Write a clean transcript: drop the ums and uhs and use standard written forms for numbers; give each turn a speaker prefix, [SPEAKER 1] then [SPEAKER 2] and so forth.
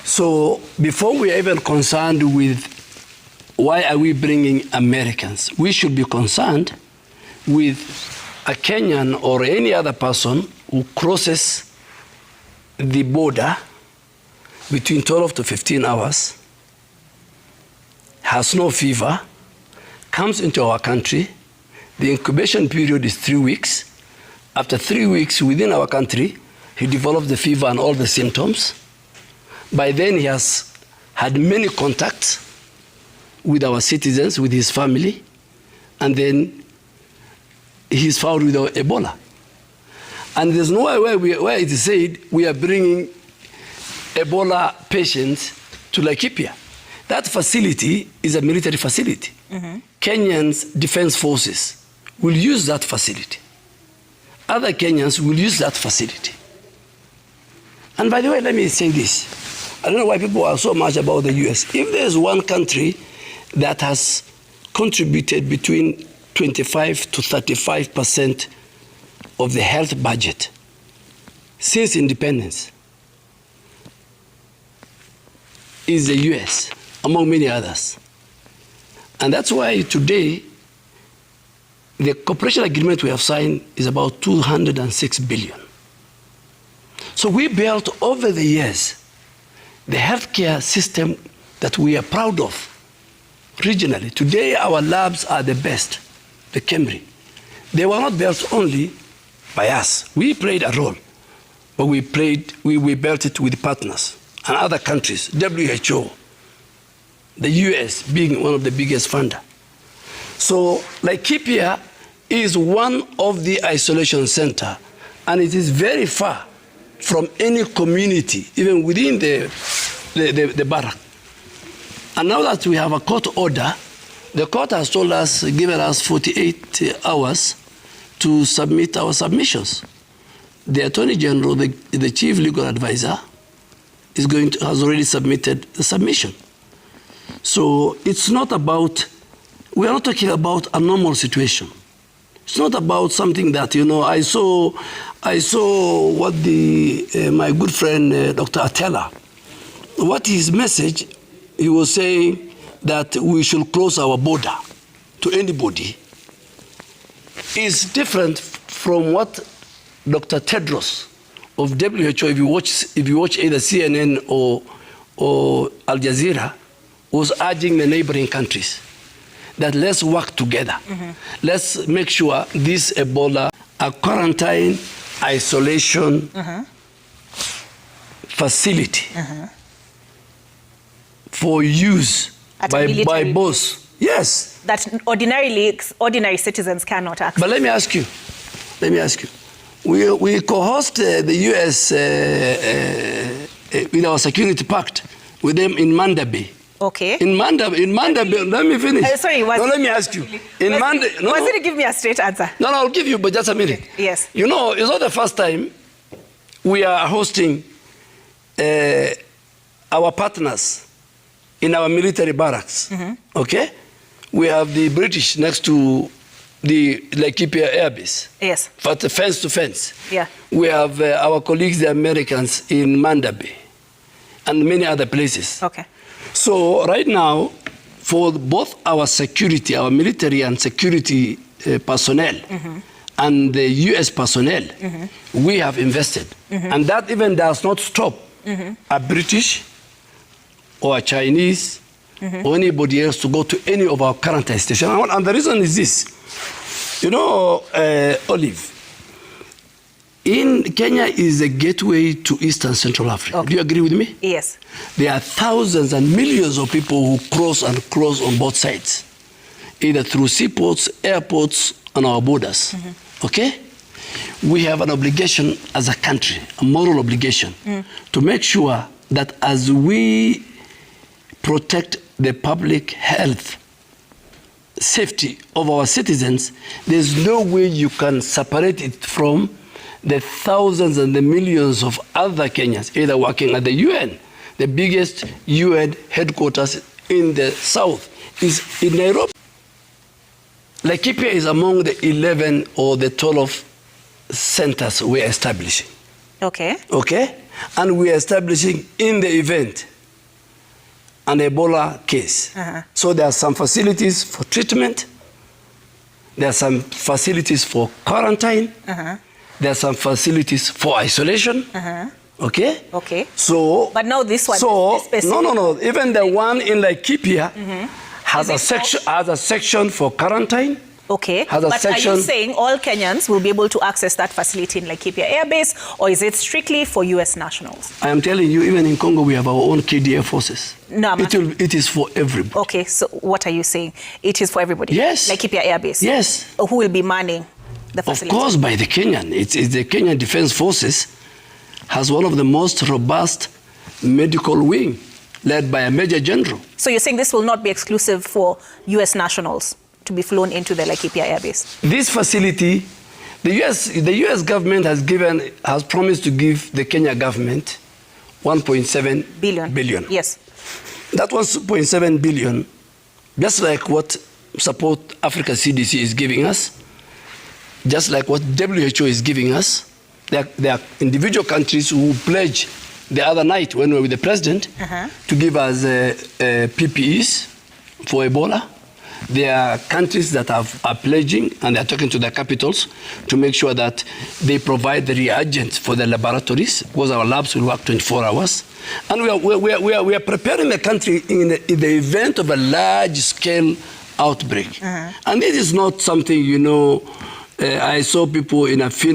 [SPEAKER 1] So before we are even concerned with why are we bringing Americans, we should be concerned with a Kenyan or any other person who crosses the border between 12 to 15 hours, has no fever, comes into our country. The incubation period is 3 weeks. After 3 weeks within our country, he develops the fever and all the symptoms. By then he has had many contacts with our citizens, with his family, and then he's found with Ebola. And there's no way where it is said we are bringing Ebola patients to Laikipia. That facility is a military facility. Mm-hmm. Kenyans Defense Forces will use that facility. Other Kenyans will use that facility. And by the way, let me say this. I don't know why people are so much about the US. If there's one country that has contributed between 25 to 35% of the health budget since independence, is the US, among many others. And that's why today, the cooperation agreement we have signed is about 206 billion. So we built over the years the healthcare system that we are proud of regionally. Today, our labs are the best, the Kemri. They were not built only by us. We played a role, but we built it with partners and other countries, WHO, the US being one of the biggest funder. So Laikipia is one of the isolation center, and it is very far from any community, even within the barrack. And now that we have a court order, the court has told us, given us 48 hours to submit our submissions. The Attorney General, the Chief Legal Advisor, has already submitted the submission. So it's not about, we are not talking about a normal situation. It's not about something that, I saw what my good friend, Dr. Atela, what his message, he was saying that we should close our border to anybody, is different from what Dr. Tedros of WHO, if you watch either CNN or Al Jazeera, was urging the neighboring countries that let's work together. Mm-hmm. Let's make sure this Ebola, a quarantine, isolation facility for use by both. Yes.
[SPEAKER 2] That ordinary citizens cannot access.
[SPEAKER 1] But let me ask you. We co-host the US in our security pact with them in Mandabe.
[SPEAKER 2] Okay.
[SPEAKER 1] In Mandabe, let me finish.
[SPEAKER 2] Let
[SPEAKER 1] me ask you.
[SPEAKER 2] Was it give me a straight answer?
[SPEAKER 1] No, I'll give you, but just a minute.
[SPEAKER 2] Yes.
[SPEAKER 1] It's not the first time we are hosting our partners in our military barracks. Mm-hmm. Okay? We have the British next to the Laikipia Air Base.
[SPEAKER 2] Yes.
[SPEAKER 1] But fence to fence.
[SPEAKER 2] Yeah.
[SPEAKER 1] We have our colleagues, the Americans, in Mandabe and many other places.
[SPEAKER 2] Okay.
[SPEAKER 1] So right now, for both our security, our military and security personnel, and the US personnel, we have invested. And that even does not stop a British or a Chinese or anybody else to go to any of our quarantine stations. And the reason is this. Olive, in Kenya is a gateway to East and Central Africa. Okay. Do you agree with me?
[SPEAKER 2] Yes.
[SPEAKER 1] There are thousands and millions of people who cross on both sides, either through seaports, airports, and our borders. Okay? We have an obligation as a country, a moral obligation, to make sure that as we protect the public health, safety of our citizens, there's no way you can separate it from the thousands and the millions of other Kenyans, either working at the UN. The biggest UN headquarters in the south is in Nairobi. Laikipia is among the 11 or the 12 centers we're establishing.
[SPEAKER 2] Okay.
[SPEAKER 1] Okay? And we're establishing in the event an Ebola case. So there are some facilities for treatment. There are some facilities for quarantine. There are some facilities for isolation. Okay?
[SPEAKER 2] Okay.
[SPEAKER 1] So,
[SPEAKER 2] but now this one.
[SPEAKER 1] No. Even the one in Laikipia has a section for quarantine.
[SPEAKER 2] Okay. But are you saying all Kenyans will be able to access that facility in Laikipia Air Base, or is it strictly for U.S. nationals?
[SPEAKER 1] I am telling you, even in Congo, we have our own KDF forces.
[SPEAKER 2] No,
[SPEAKER 1] it is for everybody.
[SPEAKER 2] Okay, so what are you saying? It is for everybody?
[SPEAKER 1] Yes.
[SPEAKER 2] Laikipia Air Base?
[SPEAKER 1] Yes.
[SPEAKER 2] Who will be manning the facility?
[SPEAKER 1] Of course, by the Kenyan. It's the Kenyan Defense Forces has one of the most robust medical wing, led by a major general. So
[SPEAKER 2] you're saying this will not be exclusive for U.S. nationals to be flown into the Laikipia Air Base?
[SPEAKER 1] This facility, the U.S. government has promised to give the Kenya government 1.7 billion.
[SPEAKER 2] Yes.
[SPEAKER 1] That 1.7 billion, just like what Support Africa CDC is giving us, just like what WHO is giving us. There are individual countries who pledged the other night when we were with the president to give us PPEs for Ebola. There are countries that are pledging, and they're talking to their capitals to make sure that they provide the reagents for the laboratories, because our labs will work 24 hours. And we are preparing the country in the event of a large-scale outbreak. And this is not something, I saw people in a film